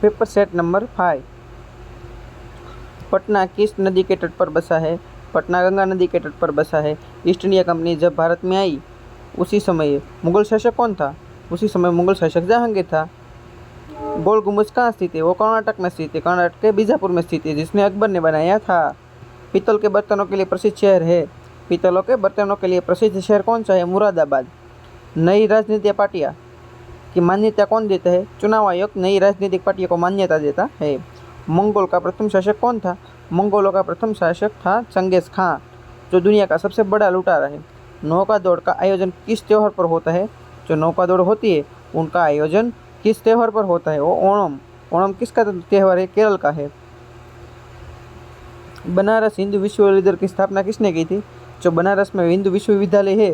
Paper set number 5। Patna किस नदी के तट पर बसा है? पटना गंगा नदी के तट पर बसा है। ईस्ट इंडिया कंपनी जब भारत में आई उसी समय मुगल शासक कौन था? उसी समय मुगल शासक जहांगीर था। गोल गुम्बज कहाँ स्थित है? वो कर्नाटक में स्थित है, कर्नाटक के बीजापुर में स्थित है, जिसने अकबर ने बनाया था। पीतल के बर्तनों के लिए प्रसिद्ध शहर है। पीतलों के बर्तनों के लिए प्रसिद्ध शहर कौन सा है? मुरादाबाद। नई राजनीतिक पार्टियाँ की मान्यता कौन देता है? चुनाव आयोग नई राजनीतिक पार्टियों को मान्यता देता है। मंगोल का प्रथम शासक कौन था? मंगोलों का प्रथम शासक था चंगेज खां, जो दुनिया का सबसे बड़ा लुटारा है। नौका दौड़ का आयोजन किस त्योहार पर होता है? जो नौका दौड़ होती है उनका आयोजन किस त्योहार पर होता है? वो ओणम। ओणम किसका त्यौहार है? केरल का है। बनारस हिंदू विश्वविद्यालय की स्थापना किसने की थी? जो बनारस में हिंदू विश्वविद्यालय है,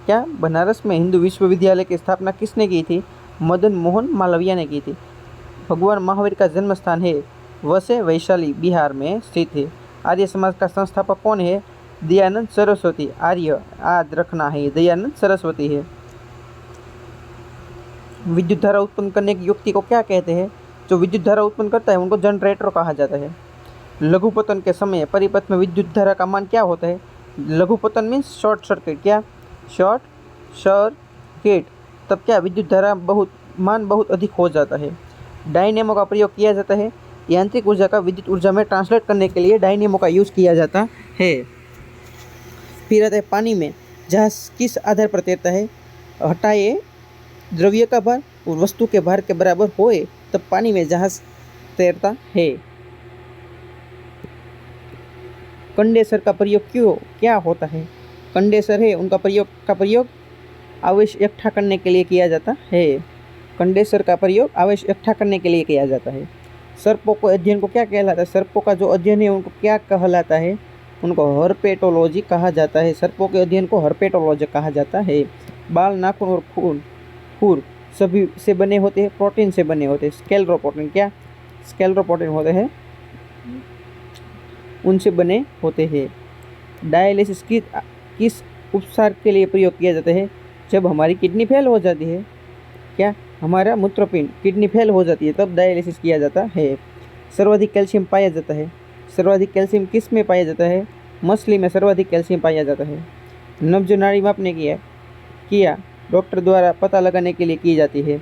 क्या बनारस में हिंदू विश्वविद्यालय की स्थापना किसने की थी? मदन मोहन मालवीय ने की थी। भगवान महावीर का जन्म स्थान है वैसे वैशाली बिहार में स्थित है। आर्य समाज का संस्थापक कौन है? दयानंद सरस्वती। आर्य याद रखना है, दयानंद सरस्वती है। विद्युत धारा उत्पन्न करने की युक्ति को क्या कहते हैं? जो विद्युत धारा उत्पन्न करता है उनको जनरेटर कहा जाता है। लघुपतन के समय परिपथ में विद्युत धारा का मान क्या होता है? लघुपतन मीन्स शॉर्ट सर्किट। क्या? Short circuit. तब क्या विद्युत धारा मान बहुत अधिक हो जाता है। डायनेमो का प्रयोग किया जाता है। यांत्रिक ऊर्जा का विद्युत ऊर्जा में ट्रांसलेट करने के लिए डायनेमो का यूज किया जाता है। फिर आता है पानी में जहाज किस आधार पर तैरता है? हटाए द्रव्य का भार और वस्तु के भार के बराबर होए तब पानी में जहाज तैरता है। कंडेंसर का प्रयोग क्या होता है? कंडेंसर है उनका प्रयोग आवेश इकट्ठा करने के लिए किया जाता है। कंडेंसर का प्रयोग आवेश इकट्ठा करने के लिए किया जाता है। सर्पों को अध्ययन को क्या कहलाता है? सर्पों का जो अध्ययन है उनको क्या कहलाता है? उनको हर्पेटोलॉजी कहा जाता है। सर्पों के अध्ययन को हर्पेटोलॉजी कहा जाता है। बाल, नाखून और खुर सभी से बने होते हैं, प्रोटीन से बने होते हैं। स्केलेरोप्रोटीन, क्या स्केलेरोप्रोटीन होते हैं, उनसे बने होते हैं। डायलिसिस किस उपचार के लिए प्रयोग किया जाता है? जब हमारी किडनी फेल हो जाती है, क्या हमारा मूत्रपिंड किडनी फेल हो जाती है तब डायलिसिस किया जाता है। सर्वाधिक कैल्शियम पाया जाता है। सर्वाधिक कैल्शियम किस में पाया जाता है? मछली में सर्वाधिक कैल्शियम पाया जाता है। नब्ज नाड़ी मापने किया डॉक्टर द्वारा पता लगाने के लिए की जाती है।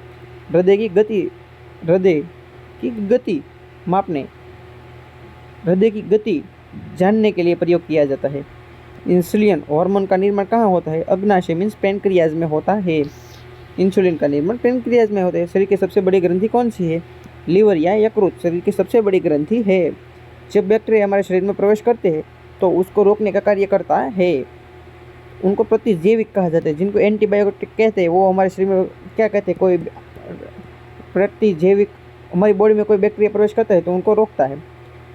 हृदय की गति मापने, हृदय की गति जानने के लिए प्रयोग किया जाता है। इंसुलिन हार्मोन का निर्माण कहाँ होता है? अग्नाशय मीन्स पैनक्रियाज में होता है। इंसुलिन का निर्माण पैनक्रियाज में होता है। शरीर की सबसे बड़ी ग्रंथि कौन सी है? लीवर या यकृत शरीर की सबसे बड़ी ग्रंथि है। जब बैक्टीरिया हमारे शरीर में प्रवेश करते हैं तो उसको रोकने का कार्य करता है। उनको प्रतिजैविक कहा जाता है। जिनको एंटीबायोटिक कहते हैं वो हमारे शरीर में क्या कहते हैं? कोई प्रतिजैविक, हमारी बॉडी में कोई बैक्टीरिया प्रवेश करता है तो उनको रोकता है।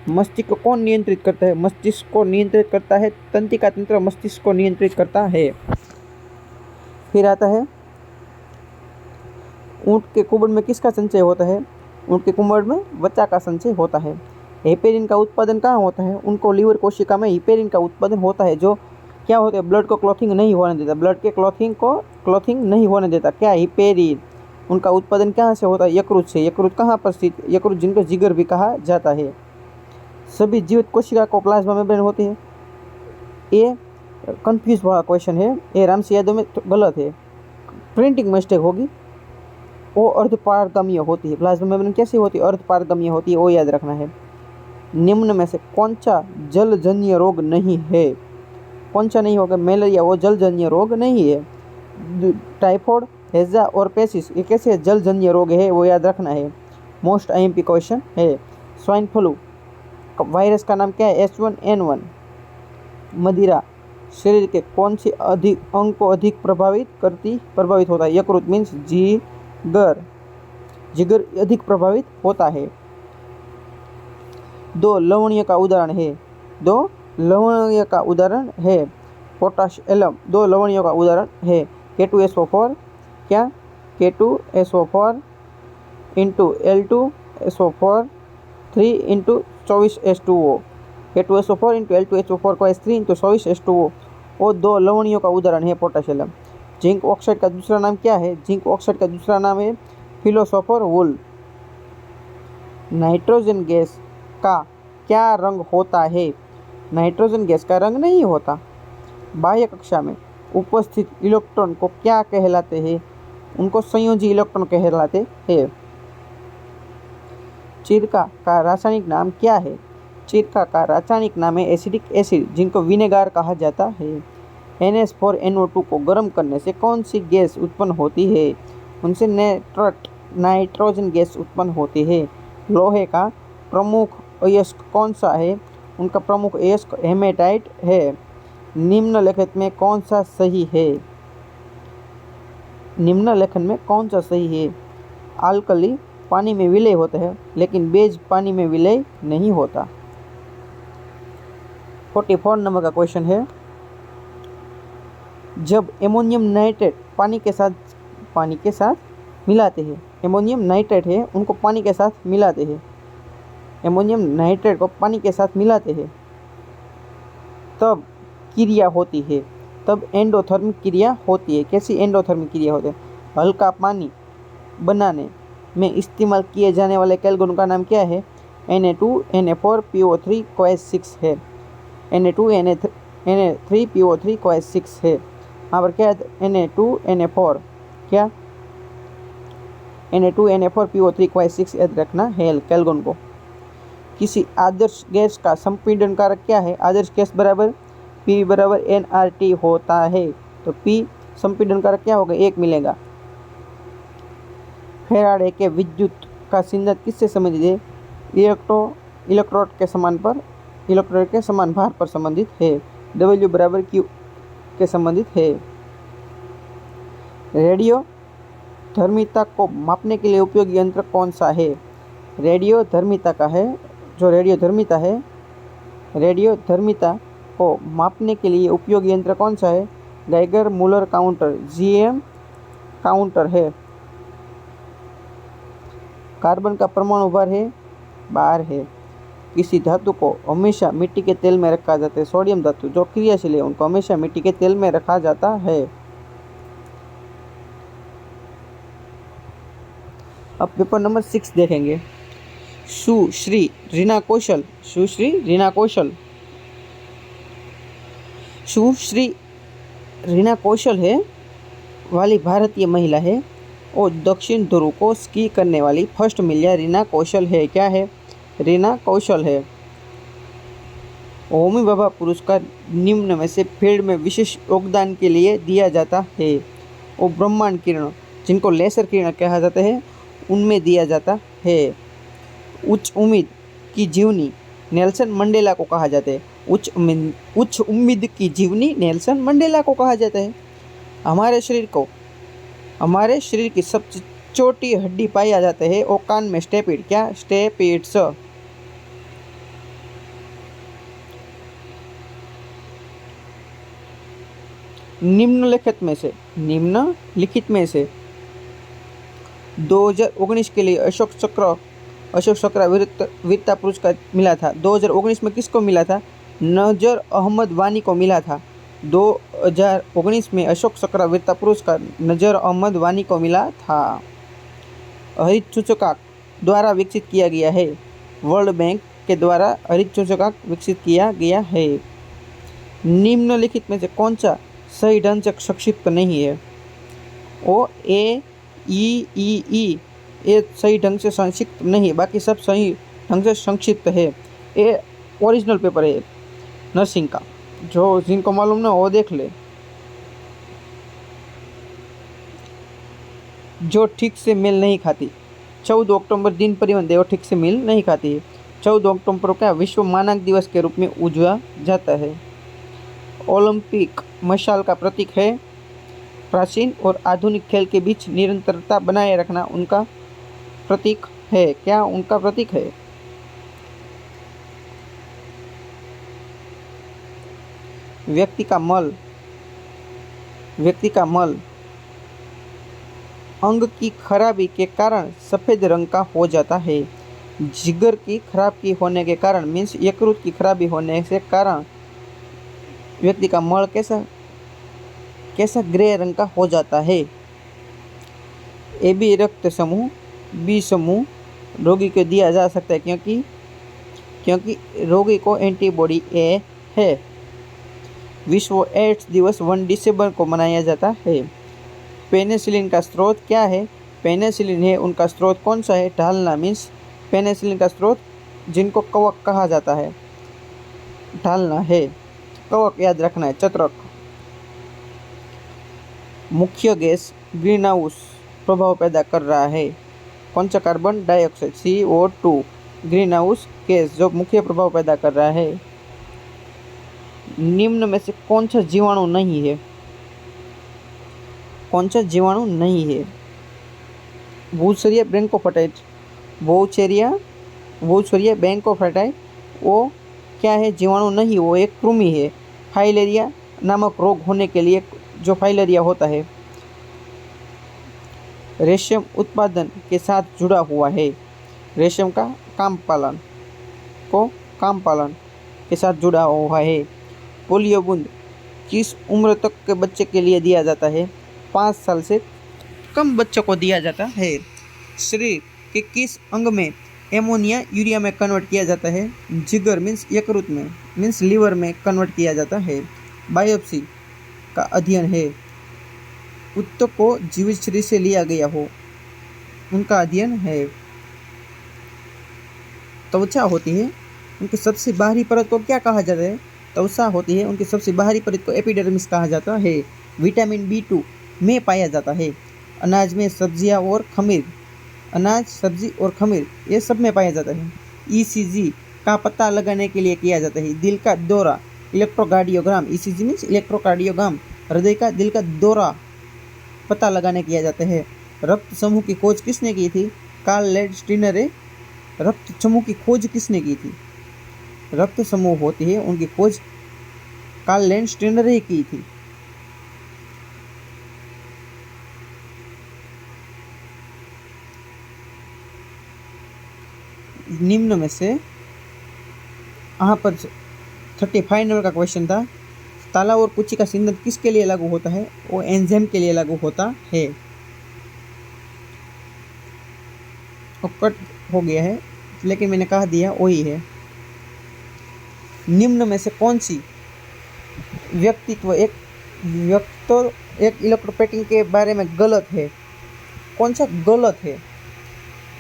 मस्तिष्क को कौन नियंत्रित करता है? मस्तिष्क को नियंत्रित करता है तंत्रिका तंत्र, मस्तिष्क को नियंत्रित करता है। फिर आता है ऊँट के कुबड़ में किसका संचय होता है? ऊँट के कुबड़ में वसा का संचय होता है। हेपेरिन का उत्पादन कहाँ होता है? उनको लीवर कोशिका में हिपेरिन का उत्पादन होता है, जो क्या होता है? ब्लड को क्लॉथिंग नहीं होने देता, ब्लड के क्लॉथिंग नहीं होने देता। क्या? हिपेरिन। उनका उत्पादन कहाँ से होता है? यकृत से। यकृत कहाँ पर स्थित? यकृत जिनको जिगर भी कहा जाता है। सभी जीवित कोशिका को प्लाज्मा मेम्ब्रेन होती है। ये कंफ्यूज वाला क्वेश्चन है, ये रामसी यादव में तो गलत है, प्रिंटिंग मिस्टेक होगी। वो अर्धपारगम्य होती है। प्लाज्मा मेम्ब्रेन कैसी होती है? अर्धपारगम्य होती है, वो याद रखना है। निम्न में से कौन सा जलजन्य रोग नहीं है? कौन सा नहीं होगा? मलेरिया वो जलजन्य रोग नहीं है। टाइफॉइड, हैजा और पेसिस ये कैसे जलजन्य रोग है, वो याद रखना है। मोस्ट आईएमपी क्वेश्चन है। स्वाइन फ्लू वायरस का नाम क्या है? H1N1। मदिरा शरीर के कौन से अंग को अधिक प्रभावित होता है? यकृत मीन्स जिगर अधिक प्रभावित होता है। दो लवणीय का उदाहरण है पोटाश एलम। दो लवणियों का उदाहरण है K2SO4। क्या? K2SO4 into L2SO4 3 into 24H2O। K2SO4 into L2SO4 को 3 इंटू 24H2O वो दो लवणियों का उदाहरण है पोटाशियम। जिंक ऑक्साइड का दूसरा नाम क्या है? जिंक ऑक्साइड का दूसरा नाम है फिलोसोफर वुल। नाइट्रोजन गैस का क्या रंग होता है? नाइट्रोजन गैस का रंग नहीं होता। बाह्य कक्षा में उपस्थित इलेक्ट्रॉन को क्या कहलाते हैं? उनको संयोजी इलेक्ट्रॉन कहलाते हैं। सिरका का रासायनिक नाम क्या है? सिरका का रासायनिक नाम है एसिडिक एसिड, जिनको विनेगार कहा जाता है। NH4NO2 को गर्म करने से कौन सी गैस उत्पन्न होती है? उनसे नाइट्रोजन गैस उत्पन्न होती है। लोहे का प्रमुख अयस्क कौन सा है? उनका प्रमुख अयस्क हेमेटाइट है। निम्नलिखित में कौन सा सही है? निम्नलिखित में कौन सा सही है? अल्कली पानी में विलय होता है, लेकिन बेज पानी में विलय नहीं होता। 44 नंबर का क्वेश्चन है, जब एमोनियम नाइट्रेट पानी के साथ मिलाते हैं, एमोनियम नाइट्रेट है उनको पानी के साथ मिलाते हैं, एमोनियम नाइट्रेट को पानी के साथ मिलाते हैं, तब क्रिया होती है, तब एंडोथर्मिक क्रिया होती है। कैसी एंडोथर्मिक क्रिया होती है? हल्का पानी बनाने में इस्तेमाल किए जाने वाले कैल्गोन का नाम क्या है? Na2Na4PO3 COH6 है। Na2Na3PO3 COH6 है। यहाँ पर क्या है? Na2Na4 क्या? Na2Na4PO3 COH6 याद रखना है कैल्गोन को। किसी आदर्श गैस का संपीड़न कारक क्या है? आदर्श गैस बराबर P बराबर nRT होता है, तो P संपीड़न कारक क्या होगा? 1 मिलेगा। फैराडे के विद्युत का सिद्धांत किससे संबंधित है? इलेक्ट्रोड के समान भार पर संबंधित है। W बराबर Q के संबंधित है। रेडियो धर्मिता को मापने के लिए उपयोगी यंत्र कौन सा है? रेडियो धर्मिता को मापने के लिए उपयोगी यंत्र कौन सा है? Geiger Muller counter GM counter है। कार्बन का परमाणु भार है 12 है। किसी धातु को हमेशा मिट्टी के तेल में रखा जाता है। सोडियम धातु जो क्रियाशील है उनको हमेशा मिट्टी के तेल में रखा जाता है। अब पेपर नंबर 6 देखेंगे। सुश्री रीना कौशल है वाली भारतीय महिला है और दक्षिण ध्रुव को स्की करने वाली फर्स्ट महिला रीना कौशल है। क्या है? रीना कौशल है। होमी भाभा पुरस्कार निम्न में से फील्ड में विशेष योगदान के लिए दिया जाता है। और ब्रह्मांड किरण, जिनको लेसर किरण कहा जाता है, उनमें दिया जाता है। उच्च उम्मीद की जीवनी नेल्सन मंडेला को कहा जाता है। उच्च उम्मीद की जीवनी नेल्सन मंडेला को कहा जाता है। हमारे शरीर की सबसे छोटी हड्डी पाया जाता है और कान में स्टेपिड। क्या? स्टेपिड्स। निम्नलिखित में से 2019 के लिए अशोक चक्र वीरता पुरस्कार मिला था। 2019 में किसको मिला था? नजर अहमद वानी को मिला था। 2019 में अशोक चक्र वीरता पुरस्कार नजर अहमद वानी को मिला था। हरित सूचकांक द्वारा विकसित किया गया है। वर्ल्ड बैंक के द्वारा हरित सूचकांक विकसित किया गया है। निम्नलिखित में से कौन सा सही ढंग से संक्षिप्त नहीं है? OAEEE ये सही ढंग से संक्षिप्त नहीं, बाकी सब सही ढंग से संक्षिप्त है। ये ओरिजिनल पेपर है नर्सिंग का, जो जिनको मालूम ना वो देख ले। जो ठीक से मेल नहीं खाती। 14 अक्टूबर दिन परिवहन दिवस ठीक से मेल नहीं खाती है। 14 अक्टूबर को क्या विश्व मानक दिवस के रूप में उजवा जाता है। ओलंपिक मशाल का प्रतीक है। प्राचीन और आधुनिक खेल के बीच निरंतरता बनाए रखना उनका प्रतीक है। क्या उनका प्रतीक है? व्यक्ति का मल अंग की खराबी के कारण सफ़ेद रंग का हो जाता है। जिगर की खराबी होने के कारण मीन्स यकृत की खराबी होने से कारण व्यक्ति का मल कैसा ग्रे रंग का हो जाता है। AB रक्त समूह, B समूह रोगी को दिया जा सकता है क्योंकि रोगी को एंटीबॉडी ए है। विश्व एड्स दिवस 1 दिसंबर को मनाया जाता है। पेनिसिलिन का स्रोत क्या है? पेनिसिलिन है, उनका स्रोत कौन सा है? ढालना मीन्स पेनिसिलिन का स्रोत जिनको कवक कहा जाता है, ढालना है। कवक याद रखना है, चत्रक। मुख्य गैस ग्रीन हाउस प्रभाव पैदा कर रहा है। कौन सा? Carbon dioxide CO2 green house gas जो मुख्य प्रभाव पैदा कर रहा है। निम्न में से कौन सा जीवाणु नहीं है? कौन सा जीवाणु नहीं है? वुशेरिया ब्रैंकोफाइटाइट, वुशेरिया ब्रैंकोफाइटाइट वो क्या है? जीवाणु नहीं, वो एक कृमि है। फाइलेरिया नामक रोग होने के लिए जो फाइलेरिया होता है, रेशम उत्पादन के साथ जुड़ा हुआ है। रेशम का काम पालन के साथ जुड़ा हुआ है। पोलियो बूंद किस उम्र तक के बच्चे के लिए दिया जाता है? 5 साल से कम बच्चों को दिया जाता है। शरीर के किस अंग में एमोनिया यूरिया में कन्वर्ट किया जाता है? जिगर मीन्स यकृत में मीन्स लीवर में कन्वर्ट किया जाता है। बायोप्सी का अध्ययन है। उत्तक को जीवित शरीर से लिया गया हो, उनका अध्ययन है। त्वचा होती है, उनकी सबसे बाहरी परत को क्या कहा जाता है? त्वचा होती है, उनकी सबसे बाहरी परत को एपिडर्मिस कहा जाता है। विटामिन B2 में पाया जाता है। अनाज में सब्जियां और खमीर, अनाज सब्जी और खमीर ये सब में पाया जाता है। ECG का पता लगाने के लिए किया जाता है। दिल का दौरा इलेक्ट्रोकार्डियोग्राम, ECG मीन्स इलेक्ट्रोकार्डियोग्राम, हृदय का दिल का दौरा पता लगाने किया जाता है। रक्त समूह की खोज किसने की थी? Karl Landsteiner. रक्त समूह की खोज किसने की थी? रक्त समूह होती है, उनकी खोज कार्ल लैंडस्टीनर ने की थी। निम्न में से यहाँ पर 35 नंबर का क्वेश्चन था। तालाब और कुची का सिंधन किसके लिए लागू होता है? वो एंजाइम के लिए लागू होता है। वो कट हो गया है लेकिन मैंने कहा दिया वही है। निम्न में से कौन सी व्यक्तित्व एक इलेक्ट्रोप्लेटिंग के बारे में गलत है? कौन सा गलत है?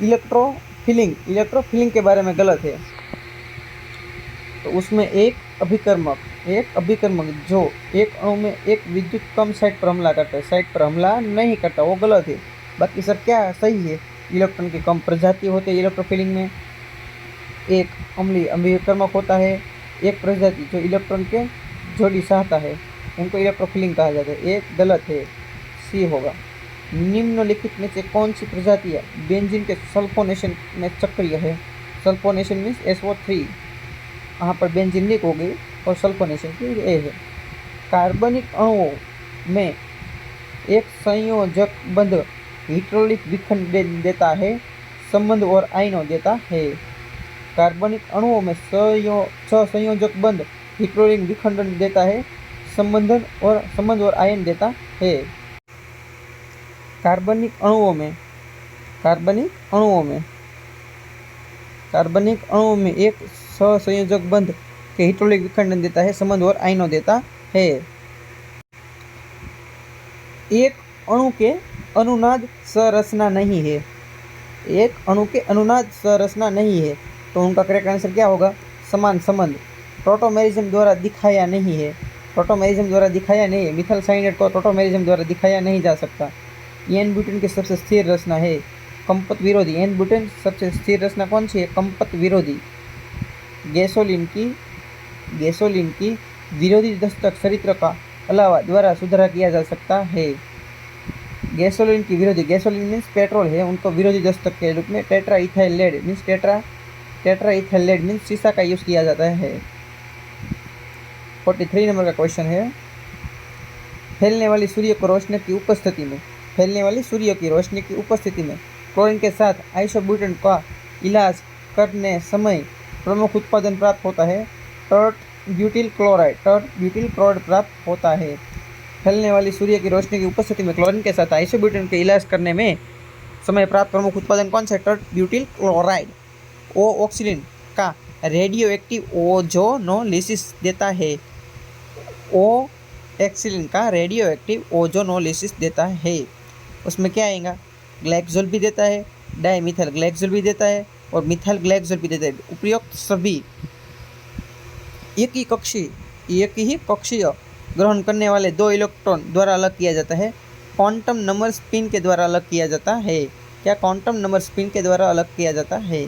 इलेक्ट्रोफिलिंग के बारे में गलत है। तो उसमें एक अभिकर्मक जो एक अणु में एक विद्युत कम साइट पर हमला करता है, साइट पर हमला नहीं करता, वो गलत है। बाकी सब क्या सही है? इलेक्ट्रॉन की कम प्रजाति होते हैं इलेक्ट्रोफिलिंग में। एक अम्लीय अभिकर्मक होता है, एक प्रजाति जो इलेक्ट्रॉन के जोड़ी चाहता है, उनको इलेक्ट्रोफिलिंग कहा जाता है। एक गलत है, सी होगा। निम्नलिखित में से कौन सी प्रजातियाँ बेंजीन के सल्फोनेशन में सक्रिय है? सल्फोनेशन मीन्स SO3, यहाँ पर बेंजीन लीक हो गई और सल्फोनेशन की ए है। कार्बनिक अणुओं में एक संयोजक बंध हाइड्रोलिक विखंडन देता है, संबंध और आयनों देता है। कार्बनिक अणुओं में संयोजक बंध हाइड्रोलिक विखंडन देता है, संबंध और आयन देता है। कार्बनिक अणुओं में एक सहसंयोजक बंध के हाइड्रोलिक विखंडन देता है, संबंध और आयनों देता है। एक अणु के अनुनाद संरचना नहीं है। एक अणु के अनुनाद संरचना नहीं है तो उनका करेक्ट आंसर क्या होगा? समान संबंध। टोटोमेरिज्म द्वारा दिखाया नहीं है। मिथाइल साइनेट को टोटोमेरिज्म द्वारा दिखाया नहीं जा सकता। एन ब्यूटेन की सबसे स्थिर रचना है कंपत विरोधी। एन ब्यूटेन सबसे स्थिर रचना कौन सी है? कंपत विरोधी। गैसोलीन की विरोधी दस्तक चरित्र का अलावा द्वारा सुधारा किया जा सकता है। गैसोलीन मीन्स पेट्रोल है, उनको विरोधी दस्तक के रूप में टेट्रा इथाइल लेड मीन्स सीसा का यूज़ किया जाता है। 43 नंबर का क्वेश्चन है। फैलने वाली सूर्य की रोशनी की उपस्थिति में क्लोरीन के साथ आइसोब्यूटेन का इलाज करने समय प्रमुख उत्पादन प्राप्त होता है। टर्ट ब्यूटिल क्लोराइड प्राप्त होता है। फैलने वाली सूर्य की रोशनी की उपस्थिति में क्लोरीन के साथ आइसोब्यूटेन के इलाज करने में समय प्राप्त प्रमुख उत्पादन कौन सा है? टर ब्यूटिल क्लोराइड। ओ ऑक्सीजन का रेडियो एक्टिव ओजोनोलिसिस देता है। ओ ऑक्सीजन का रेडियो एक्टिव ओजोनोलिसिस देता है। उसमें क्या आएगा? ग्लाइकोजल भी देता है, डाइमिथाइल ग्लाइकोजल भी देता है और मिथाइल ग्लाइकोजल भी देता है। उपयुक्त सभी एक ही कक्षीय ग्रहण करने वाले 2 इलेक्ट्रॉन द्वारा अलग किया जाता है। क्वांटम नंबर स्पिन के द्वारा अलग किया जाता है। क्या? क्वांटम नंबर स्पिन के द्वारा अलग किया जाता है।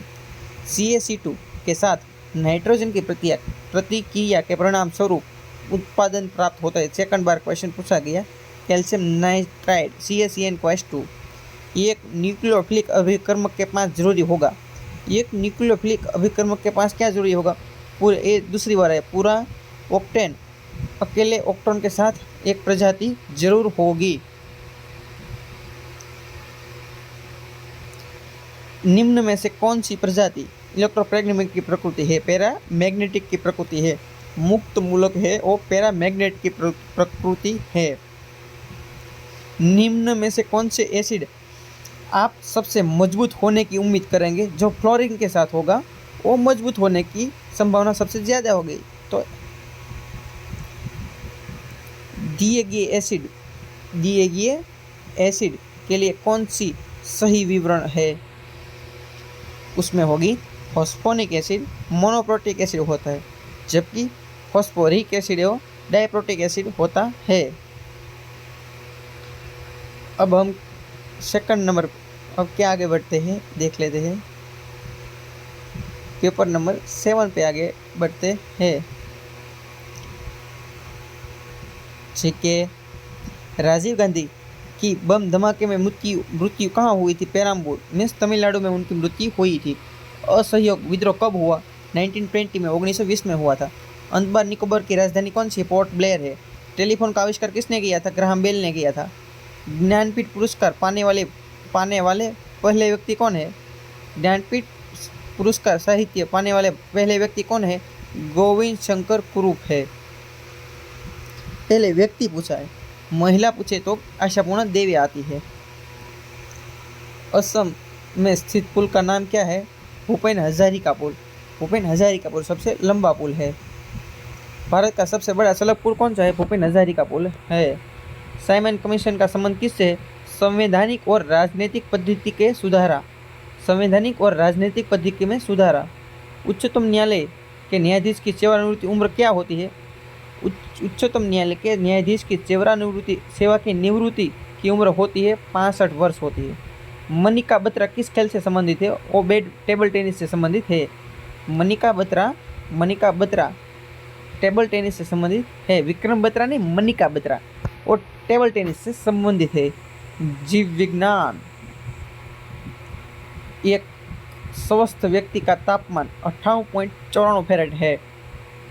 CaC2 के साथ नाइट्रोजन की प्रतिक्रिया के परिणाम स्वरूप उत्पादन प्राप्त होता है। सेकंड बार क्वेश्चन पूछा गया। कैल्शियम नाइट्राइड CaCN2 एक न्यूक्लियोफिलिक अभिकर्मक के पास जरूरी होगा। एक न्यूक्लियोफिलिक अभिकर्मक के पास क्या जरूरी होगा? पूरे दूसरी बार है, पूरा ऑक्टेन अकेले ऑक्टेन के साथ एक प्रजाति जरूर होगी। निम्न में से कौन सी प्रजाति इलेक्ट्रोमैग्नेटिक की प्रकृति है? पैरामैग्नेटिक की प्रकृति है। मुक्त मूलक है और पैरामैग्नेट की प्रकृति है। निम्न में से कौन से एसिड आप सबसे मजबूत होने की उम्मीद करेंगे? जो फ्लोरीन के साथ होगा वो मजबूत होने की संभावना सबसे ज़्यादा होगी। तो दिए गए एसिड के लिए कौन सी सही विवरण है? उसमें होगी फॉस्फोनिक एसिड मोनोप्रोटिक एसिड होता है, जबकि फॉस्फोरिक एसिड और डाइप्रोटिक एसिड होता है। अब हम सेकंड नंबर अब क्या आगे बढ़ते हैं देख लेते हैं। पेपर नंबर 7 पे आगे बढ़ते हैं। ठीक है, राजीव गांधी की बम धमाके में मृत्यु कहाँ हुई थी? पेराम्बूर मीन्स तमिलनाडु में उनकी मृत्यु हुई थी। असहयोग विद्रोह कब हुआ? 1920 में, 1920 में हुआ था। अंडमान निकोबार की राजधानी कौन सी? पोर्ट ब्लेयर है। टेलीफोन का आविष्कार किसने किया था? ग्राहम बेल ने किया था। ज्ञानपीठ पुरस्कार पाने वाले पहले व्यक्ति कौन है? ज्ञानपीठ पुरस्कार साहित्य पाने वाले पहले व्यक्ति कौन है? गोविंद शंकर कुरूप है। पहले व्यक्ति पूछा है, महिला पूछे तो आशापूर्णा देवी आती है। असम में स्थित पुल का नाम क्या है? भूपेन हजारिका पुल। भूपेन हजारिका पुल सबसे लंबा पुल है। भारत का सबसे बड़ा सड़क पुल कौन सा है? भूपेन हजारिका पुल है। साइमन कमीशन का संबंध किससे है? संवैधानिक और राजनीतिक पद्धति के सुधारा। संवैधानिक और राजनीतिक पद्धति में सुधारा। उच्चतम न्यायालय के न्यायाधीश की सेवानिवृत्ति उम्र क्या होती है? उच्चतम न्यायालय के न्यायाधीश की सेवा की निवृत्ति की उम्र होती है 65 वर्ष होती है। मनिका बत्रा किस खेल से संबंधित है? वो टेबल टेनिस से संबंधित है। मनिका बत्रा टेबल टेनिस से संबंधित है। विक्रम बत्रा नहीं, मनिका बत्रा और टेबल टेनिस से संबंधित है। जीव विज्ञान, एक स्वस्थ व्यक्ति का तापमान 58.94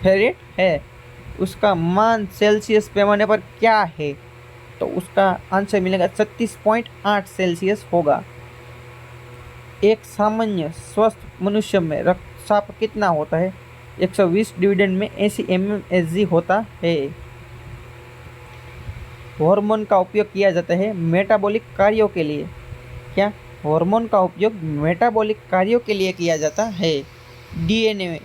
फेरेट है। उसका मान सेल्सियस पैमाने पर क्या है? तो उसका आंसर मिलेगा 36.8 सेल्सियस होगा। एक सामान्य स्वस्थ मनुष्य में रक्तचाप कितना होता है? 120 डिविडेंड में 80 mmHg होता है। हार्मोन का उपयोग किया जाता है मेटाबॉलिक कार्यों के लिए। क्या? हार्मोन का उपयोग मेटाबॉलिक कार्यों के लिए किया जाता है। डीएनए में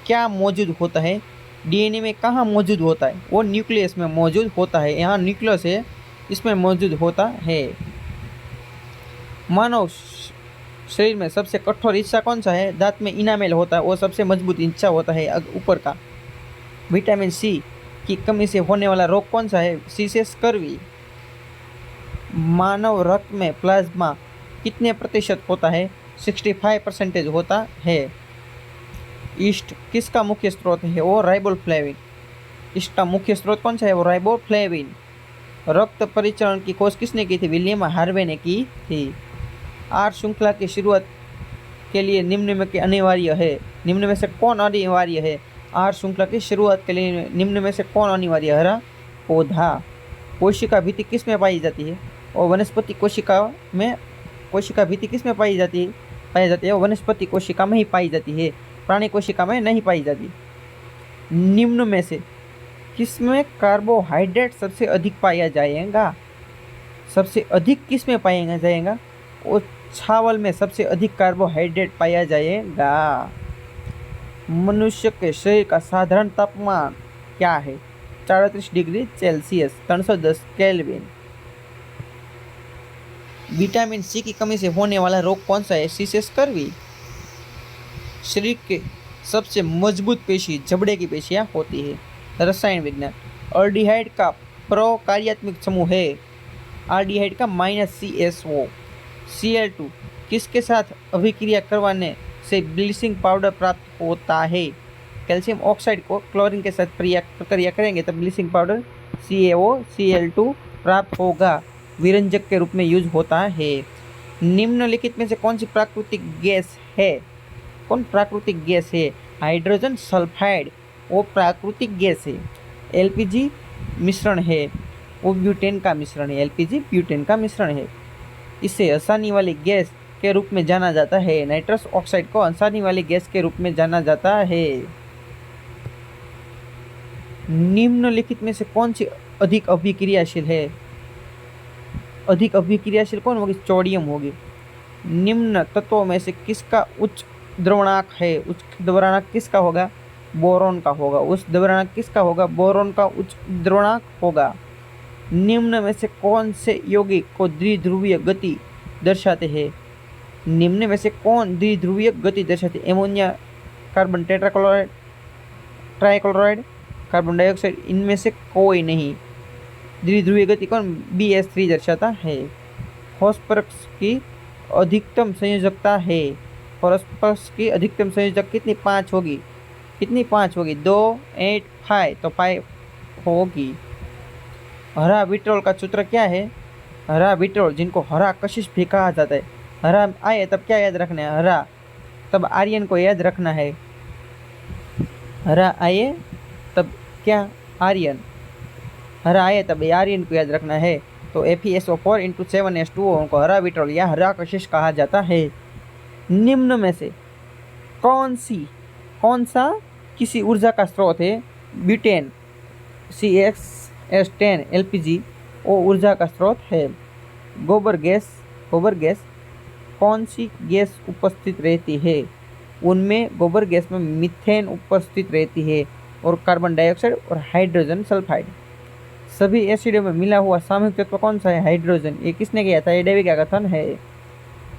क्या मौजूद होता है? डीएनए में कहाँ मौजूद होता है? वो न्यूक्लियस में मौजूद होता है। यहाँ न्यूक्लियस है, इसमें मौजूद होता है। मानव शरीर में सबसे कठोर हिस्सा कौन सा है? दांत में इनामेल होता है, वो सबसे मजबूत हिस्सा होता है ऊपर का। विटामिन सी की कमी से होने वाला रोग कौन सा है? सी से स्कर्वी। मानव रक्त में प्लाज्मा कितने प्रतिशत होता है? 65% होता है। ईस्ट किसका मुख्य स्रोत है? वो राइबोफ्लेविन। इसका मुख्य स्रोत कौन सा है? वो राइबोफ्लेविन। रक्त परिचरण की खोज किसने की थी? विलियम हार्वे ने की थी। आर श्रृंखला की शुरुआत के लिए निम्न में अनिवार्य है। निम्न में से कौन अनिवार्य है? आर श्रृंखला की शुरुआत के लिए निम्न में से कौन अनिवार्य है? हरा पौधा। कोशिका भित्ति किस में पाई जाती है? और वनस्पति कोशिका में कोशिका भित्ति किस में पाई जाती है? वनस्पति कोशिका में ही पाई जाती है, प्राणी कोशिका में नहीं पाई जाती। निम्न में से किसमें कार्बोहाइड्रेट सबसे अधिक पाया जाएगा? सबसे अधिक किस में पाया जाएगा? वो चावल में सबसे अधिक कार्बोहाइड्रेट पाया जाएगा। मनुष्य के शरीर का साधारण तापमान क्या है? 34 degree Celsius, 310 kelvin. Vitamin C की कमी से होने वाला रोग कौन सा है? सीसेस कर्वी। शरीर के सबसे मजबूत पेशी जबड़े की पेशियां होती है। रसायन विज्ञान। ऑल्डिहाइड का प्रकार्यात्मक समूह है। आल्डिहाइड का -CSO। Cl2 किसके साथ अभिक्रिया करवाने से ब्लीचिंग पाउडर प्राप्त होता है? कैल्शियम ऑक्साइड को क्लोरीन के साथ प्रक्रिया करेंगे तब ब्लीचिंग पाउडर CaOCl2 प्राप्त होगा। विरंजक के रूप में यूज होता है। निम्नलिखित में से कौन सी प्राकृतिक गैस है? कौन प्राकृतिक गैस है? हाइड्रोजन सल्फाइड, वो प्राकृतिक गैस है। LPG मिश्रण है, वो ब्यूटेन का मिश्रण है। LPG ब्यूटेन का मिश्रण है। इसे आसानी वाली गैस के रूप में जाना जाता है। नाइट्रस ऑक्साइड को आसानी वाली गैस के रूप में जाना जाता है। निम्नलिखित में से कौन सी अधिक अभिक्रियाशील है? अधिक अभिक्रियाशील कौन होगी? सोडियम होगी। निम्न तत्वों में से किसका उच्च द्रवणांक है? उच्च द्रवणांक किसका होगा? बोरोन का होगा। उच्च द्रवणांक किसका होगा? बोरोन का उच्च द्रवणांक होगा। निम्न में से कौन से यौगिक को द्विध्रुवीय गति दर्शाते हैं? निम्न में से कौन द्विध्रुवीय गति दर्शाते? Ammonia, carbon tetrachloride, trichloride, carbon dioxide, इनमें से कोई नहीं। द्विध्रुवीय गति कौन? BS3 दर्शाता है। फॉस्फोरस की अधिकतम संयोजकता है। फॉस्फोरस की अधिकतम संयोजक कितनी? 5 होगी। कितनी? 5 होगी। 2, 8, 5, तो 5 होगी। हरा विट्रोल का सूत्र क्या है? हरा विट्रोल, जिनको हरा कशिश भी कहा जाता है। हरा आए तब क्या याद रखना है? हरा, तब आर्यन को याद रखना है। हरा आए तब क्या? आर्यन। हरा आए तब आर्यन को याद रखना है। तो FeSO4 × 7H2O को हरा विट्रोल या हरा कशिश कहा जाता है। निम्न में से कौन सा किसी ऊर्जा का स्रोत है? ब्यूटेन, CXS10 LPG, वो ऊर्जा का स्रोत है। गोबर गैस कौन सी गैस उपस्थित रहती है? उनमें गोबर गैस में मीथेन उपस्थित रहती है और कार्बन डाइऑक्साइड और हाइड्रोजन सल्फाइड। सभी एसिडों में मिला हुआ सामूहिक तत्व कौन सा है? हाइड्रोजन। ये किसने किया था? एडेवी का कथन है।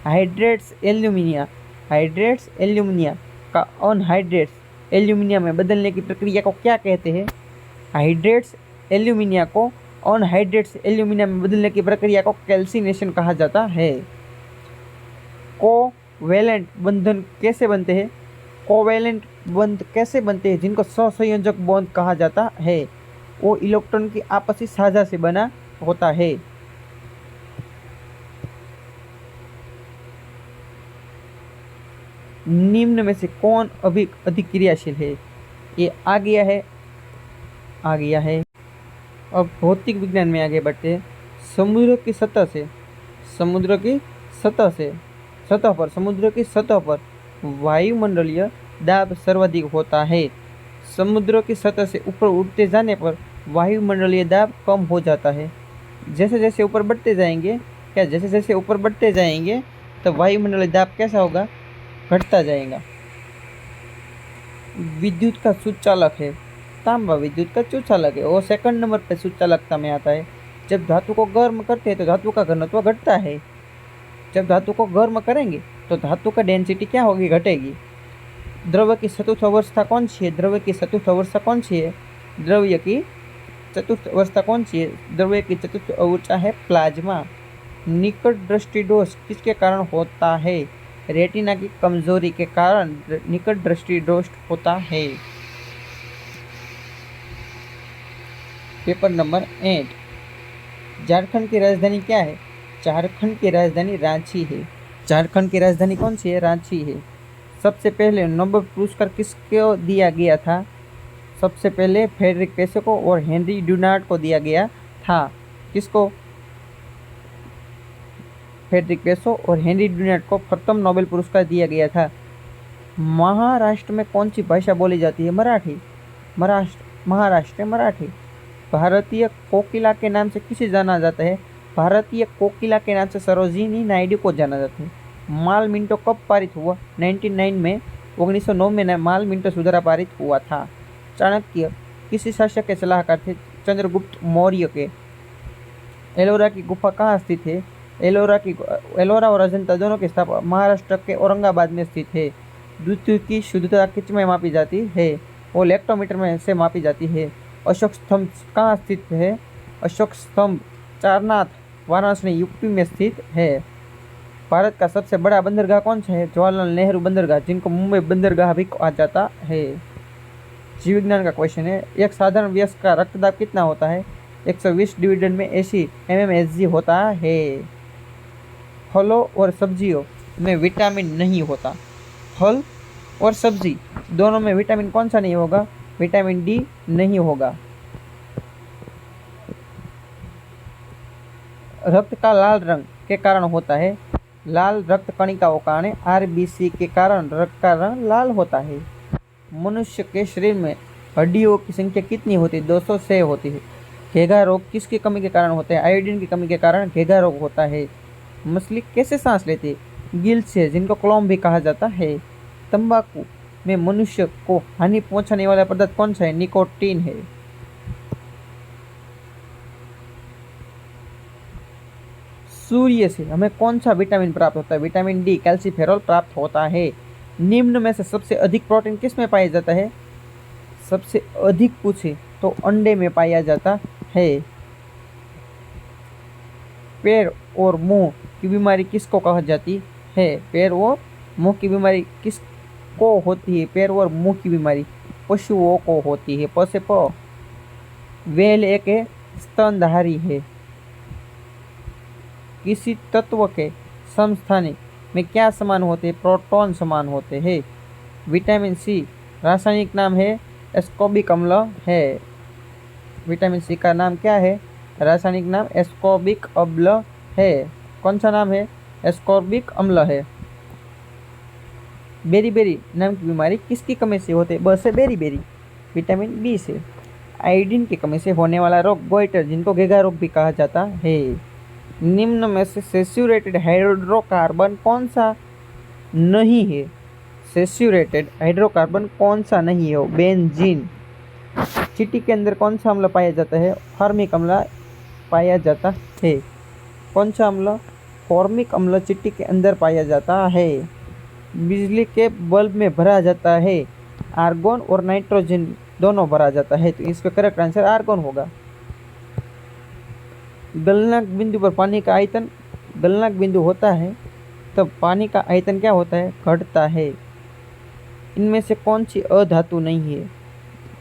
हाइड्रेट्स एल्यूमिनिया का अनहाइड्रेट्स एल्यूमिनिया में बदलने की प्रक्रिया को क्या कहते हैं? हाइड्रेट्स एल्यूमिनिया को अनहाइड्रेट्स एल्यूमिनिया में बदलने की प्रक्रिया को कैल्सिनेशन कहा जाता है। कोवैलेंट बंधन कैसे बनते हैं? कोवैलेंट बंध कैसे बनते हैं? जिनको सहसंयोजक बॉन्ड कहा जाता है। वो इलेक्ट्रॉन की आपसी साझा से बना होता है। निम्न में से कौन अधिक क्रियाशील है? ये आ गया है। अब भौतिक विज्ञान में आगे बढ़ते हैं। समुद्र की सतह पर वायुमंडलीय दाब सर्वाधिक होता है। समुद्र की सतह से ऊपर उठते जाने पर वायुमंडलीय दाब कम हो जाता है। जैसे जैसे ऊपर बढ़ते जाएंगे तो वायुमंडलीय दाब कैसा होगा? घटता जाएगा। विद्युत का सुचालक है तांबा। विद्युत का सुचालक है, वो सेकंड नंबर पे सुचालकता में आता है। जब धातु को गर्म करते हैं तो धातु का घनत्व घटता है। जब धातु को गर्म करेंगे तो धातु का डेंसिटी क्या होगी? घटेगी। द्रव्य की चतुर्थ अवस्था कौन सी है? द्रव्य की चतुर्थ अवस्था कौन सी चतुर्थ अवस्था है प्लाज्मा। निकट दृष्टि दोष किसके कारण होता है? रेटिना की कमजोरी के कारण निकट दृष्टि दोष होता है। Paper number 8। झारखंड की राजधानी क्या है? झारखंड की राजधानी रांची है। झारखंड की राजधानी कौन सी है? रांची है। सबसे पहले नोबेल पुरस्कार किसको दिया गया था? सबसे पहले फ्रेडरिक पेसो को और हेनरी डुनार्ट को दिया गया था। किसको? फ्रेडरिक पेसो और हेनरी डुनार्ट को प्रथम नोबेल पुरस्कार दिया गया था। महाराष्ट्र में कौन सी भाषा बोली जाती है? मराठी। महाराष्ट्र मराठी। भारतीय कोकिला के नाम से किसे जाना जाता है? भारतीय कोकिला के नाम से सरोजिनी नायडू को जाना जाता है। माल मिंटो कब पारित हुआ? 1909 में। 1909 में माल मिंटो सुधारा पारित हुआ था। चाणक्य किसी शासक के सलाहकार थे? चंद्रगुप्त मौर्य के। एलोरा की गुफा कहाँ स्थित है? एलोरा और अजंता दोनों की स्थापना महाराष्ट्र के औरंगाबाद में स्थित है। दूध की शुद्धता किस में मापी जाती है? वो लेक्टोमीटर में से मापी जाती है। अशोक स्तंभ कहाँ स्थित है? अशोक स्तंभ सारनाथ वाराणसी यूपी में स्थित है। भारत का सबसे बड़ा बंदरगाह कौन सा है? जवाहरलाल नेहरू बंदरगाह, जिनको मुंबई बंदरगाह भी कहा जाता है। जीव विज्ञान का क्वेश्चन है, एक साधारण वयस्क का रक्तदाब कितना होता है? 120 डिवाइडेड में 80 mmHg होता है। फलों और सब्जियों में विटामिन नहीं होता। फल और सब्जी दोनों में विटामिन कौन सा नहीं होगा? विटामिन डी नहीं होगा। रक्त का लाल रंग के कारण होता है? लाल रक्त कणिकाओं का कारण आरबीसी के कारण रक्त का रंग लाल होता है। मनुष्य के शरीर में हड्डियों की संख्या कितनी होती है? 206 होती है। घेघा रोग किसकी कमी के कारण होता है? आयोडीन की कमी के कारण घेघा रोग होता है। मछली कैसे सांस लेती है? गिल से, जिनको क्लोम भी कहा जाता है। तंबाकू में मनुष्य को हानि पहुंचाने वाला पदार्थ कौन सा है? निकोटीन है। सूर्य से हमें कौन सा विटामिन प्राप्त होता है? विटामिन डी, कैल्सीफेरॉल प्राप्त होता है। निम्न में से सबसे अधिक प्रोटीन किस में पाया जाता है? सबसे अधिक पूछे तो अंडे में पाया जाता है। पैर और मुंह की बीमारी किसको कहा जाती है? पैर और मुंह की बीमारी किसको होती है? पैर और मुंह की बीमारी पशुओं को होती है। प से प। व्हेल एक स्तनधारी है। किसी तत्व के समस्थानिक में क्या समान होते हैं? प्रोटॉन समान होते हैं। विटामिन सी रासायनिक नाम है एस्कॉर्बिक अम्ल है। विटामिन सी का नाम क्या है? रासायनिक नाम एस्कॉर्बिक अम्ल है। कौन सा नाम है? एस्कॉर्बिक अम्ल है। बेरी नाम की बीमारी किसकी कमी से होते है? ब से बेरी। विटामिन बी से। आयोडीन की कमी से होने वाला रोग गोइटर, जिनको घेघा रोग भी कहा जाता है। निम्न में से सैचुरेटेड हाइड्रोकार्बन कौन सा नहीं है? सैचुरेटेड हाइड्रोकार्बन कौन सा नहीं है? बेंजीन। चींटी के अंदर कौन सा अम्ल पाया जाता है? फॉर्मिक अम्ल पाया जाता है। कौन सा अम्ल? फॉर्मिक अम्ल चींटी के अंदर पाया जाता है। बिजली के बल्ब में भरा जाता है आर्गोन और नाइट्रोजन दोनों भरा जाता है, तो इसका करेक्ट आंसर आर्गोन होगा। गलनांक बिंदु पर पानी का आयतन गलनांक बिंदु होता है तब पानी का आयतन क्या होता है? घटता है। इनमें से कौन सी अधातु नहीं है?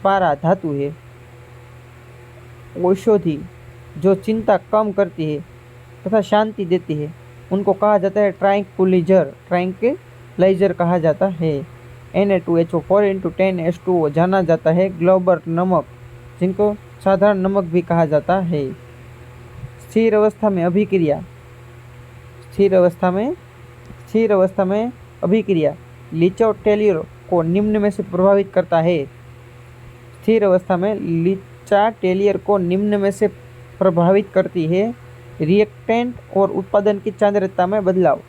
पारा धातु है। औषधि जो चिंता कम करती है तथा शांति देती है उनको कहा जाता है ट्रैंक्विलाइजर कहा जाता है। Na2HO4 × 10H2O जाना जाता है ग्लोबल नमक, जिनको साधारण नमक भी कहा जाता है। स्थिर अवस्था में अभिक्रिया लिचोटेलियर को निम्न में से प्रभावित करता है। स्थिर अवस्था में लिचोटेलियर को निम्न में से प्रभावित करती है। रिएक्टेंट और उत्पादन की सांद्रता में बदलाव।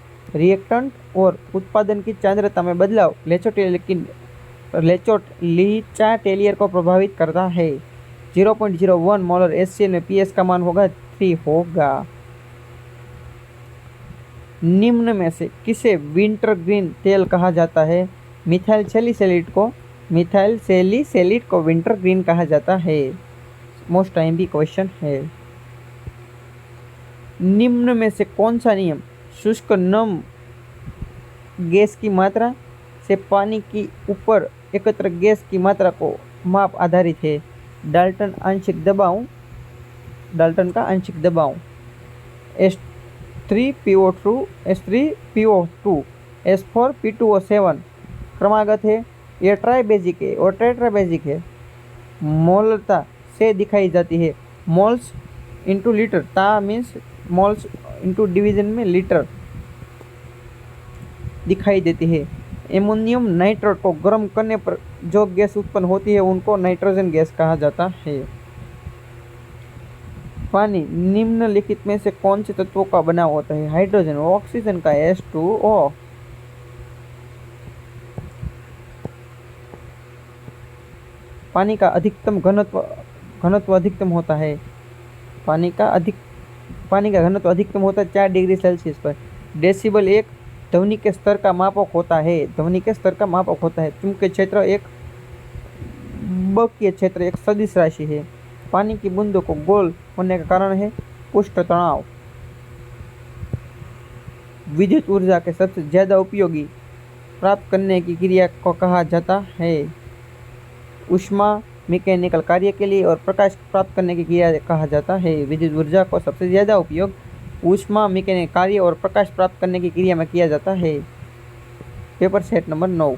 लिचोटेलियर को प्रभावित करता है। 0.01 मोलर HCl में pH का मान होगा 3 होगा। निम्न में से किसे विंटर ग्रीन तेल कहा जाता है? मिथाइल सैलिसाइड को विंटर ग्रीन कहा जाता है। मोस्ट टाइम भी क्वेश्चन है। निम्न में से कौन सा नियम शुष्क नम गैस की मात्रा से पानी की ऊपर एकत्र गैस की मात्रा को माप आधारित है? डाल्टन का आंशिक दबाव। H3PO2 S4P2O7 क्रमागत है। यह ट्राइबेजिक है और टेट्राबेजिक है। मोलरता से दिखाई जाती है। Moles into litre. ता मीन्स मोल्स इंटू डिवीजन में लीटर दिखाई देती है। एमोनियम नाइट्रेट को गर्म करने पर जो गैस उत्पन्न होती है उनको नाइट्रोजन गैस कहा जाता है। पानी निम्नलिखित में से कौन से तत्वों का बना होता है? हाइड्रोजन, ऑक्सीजन का H2O। पानी का अधिकतम घनत्व अधिकतम होता है। पानी का घनत्व अधिकतम होता है 4 डिग्री सेल्सियस पर। डेसिबल एक ध्वनि के स्तर का मापक होता है। चुंबकीय क्षेत्र एक बकीय क्षेत्र एक सदिश राशि है। पानी की बूंदों को गोल होने का कारण है पृष्ठ तनाव। विद्युत ऊर्जा के सबसे ज्यादा उपयोगी प्राप्त करने की क्रिया को कहा जाता है ऊष्मा मैकेनिकल कार्य के लिए, और प्रकाश प्राप्त करने की क्रिया कहा जाता है। विद्युत ऊर्जा को सबसे ज्यादा उपयोग ऊष्मा मैकेनिकल कार्य और प्रकाश प्राप्त करने की क्रिया में किया जाता है। Paper set number 9।